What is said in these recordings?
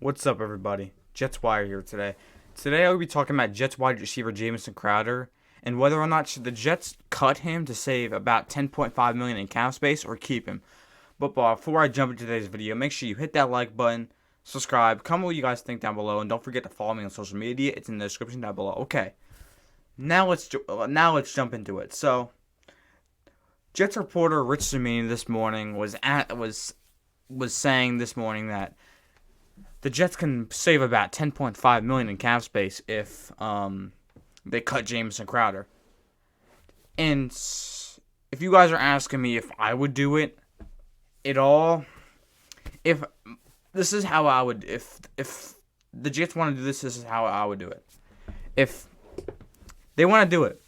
What's up, everybody? Jets Wire here today. Today I will be talking about Jets wide receiver Jamison Crowder and whether or not should the Jets cut him to save about $10.5 million in cap space or keep him. But before I jump into today's video, make sure you hit that like button, subscribe, comment what you guys think down below, and don't forget to follow me on social media. It's in the description down below. Okay, now let's jump into it. So, Jets reporter Rich Zamini this morning was saying this morning that the Jets can save about $10.5 million in cap space if they cut Jamison Crowder. And if you guys are asking me if I would do it at all, if this is how I would, if the Jets want to do this is how I would do it. If they want to do it,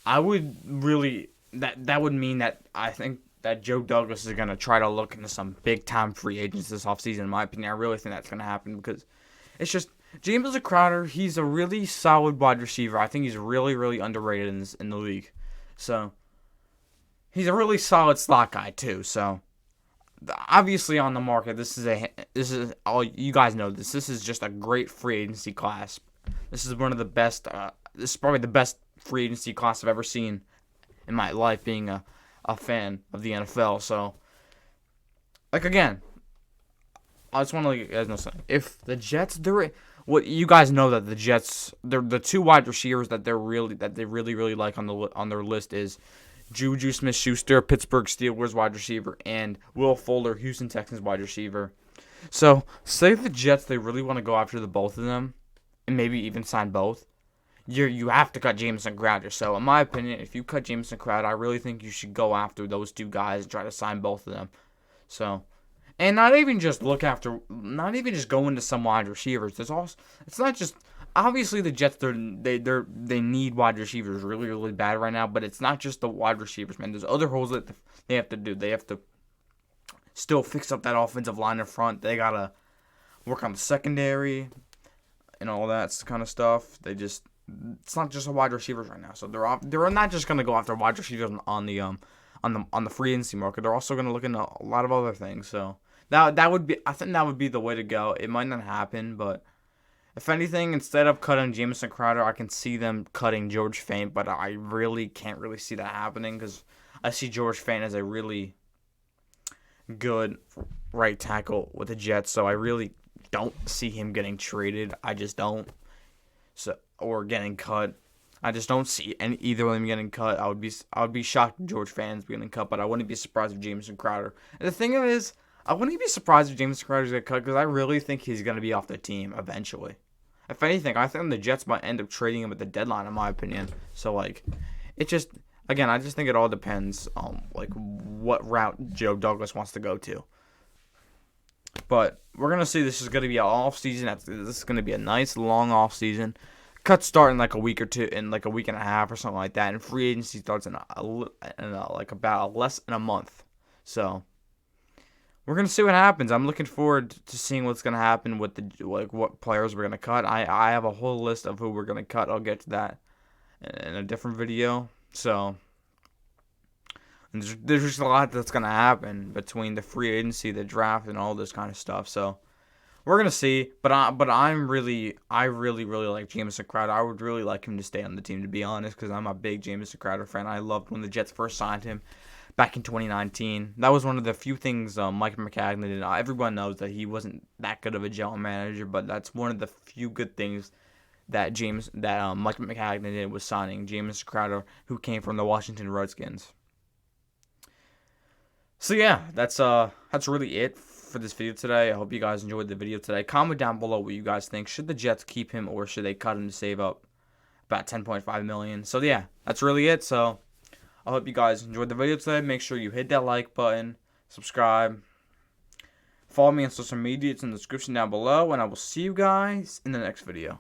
I would really that would mean that I think that Joe Douglas is going to try to look into some big-time free agents this offseason, in my opinion. I really think that's going to happen because it's just Jamison Crowder, he's a really solid wide receiver. I think he's really, really underrated in the league. So, he's a really solid slot guy, too. So, obviously on the market, this is all you guys know this. This is just a great free agency class. This is one of the best, this is probably the best free agency class I've ever seen in my life, being a fan of the NFL. So, like, again, I just want to let you guys know something. If the Jets, what you guys know that the Jets, they're the two wide receivers that they really like on their list is Juju Smith-Schuster, Pittsburgh Steelers wide receiver, and Will Fuller, Houston Texans wide receiver. So, say the Jets, they really want to go after the both of them, and maybe even sign both. You have to cut Jamison Crowder. So, in my opinion, if you cut Jamison Crowder, I really think you should go after those two guys and try to sign both of them. So, and not even just go into some wide receivers. It's not just obviously the Jets. They need wide receivers really, really bad right now. But it's not just the wide receivers, man. There's other holes that they have to do. They have to still fix up that offensive line in front. They gotta work on the secondary and all that kind of stuff. It's not just the wide receivers right now. So they're not just gonna go after wide receivers on the free agency market. They're also gonna look into a lot of other things. So I think that would be the way to go. It might not happen, but if anything, instead of cutting Jamison Crowder, I can see them cutting George Fant. But I really can't really see that happening because I see George Fant as a really good right tackle with the Jets. So I really don't see him getting traded. I just don't. Or getting cut. I just don't see either of them getting cut. I would be shocked if George Fant's getting cut, but I wouldn't be surprised if Jamison Crowder. And the thing is, I wouldn't be surprised if Jamison Crowder's get cut because I really think he's gonna be off the team eventually. If anything, I think the Jets might end up trading him at the deadline, in my opinion. So I just think it all depends on what route Joe Douglas wants to go to. But we're gonna see. This is gonna be an off season. This is gonna be a nice long off season. Cuts start in like a week or two, in like a week and a half or something like that, and free agency starts in about less than a month. So we're gonna see what happens. I'm looking forward to seeing what's gonna happen with what players we're gonna cut. I have a whole list of who we're gonna cut. I'll get to that in a different video. So there's just a lot that's gonna happen between the free agency, the draft, and all this kind of stuff. So we're gonna see, but I really like Jamison Crowder. I would really like him to stay on the team, to be honest, because I'm a big Jamison Crowder fan. I loved when the Jets first signed him back in 2019. That was one of the few things Mike McCagnon did. Everyone knows that he wasn't that good of a general manager, but that's one of the few good things that Mike McCagnon did was signing Jamison Crowder, who came from the Washington Redskins. So yeah, that's really it for this video today. I hope you guys enjoyed the video today. Comment down below what you guys think. Should the Jets keep him or should they cut him to save up about $10.5 million? So yeah, that's really it. So I hope you guys enjoyed the video today. Make sure you hit that like button, subscribe, follow me on social media. It's in the description down below, and I will see you guys in the next video.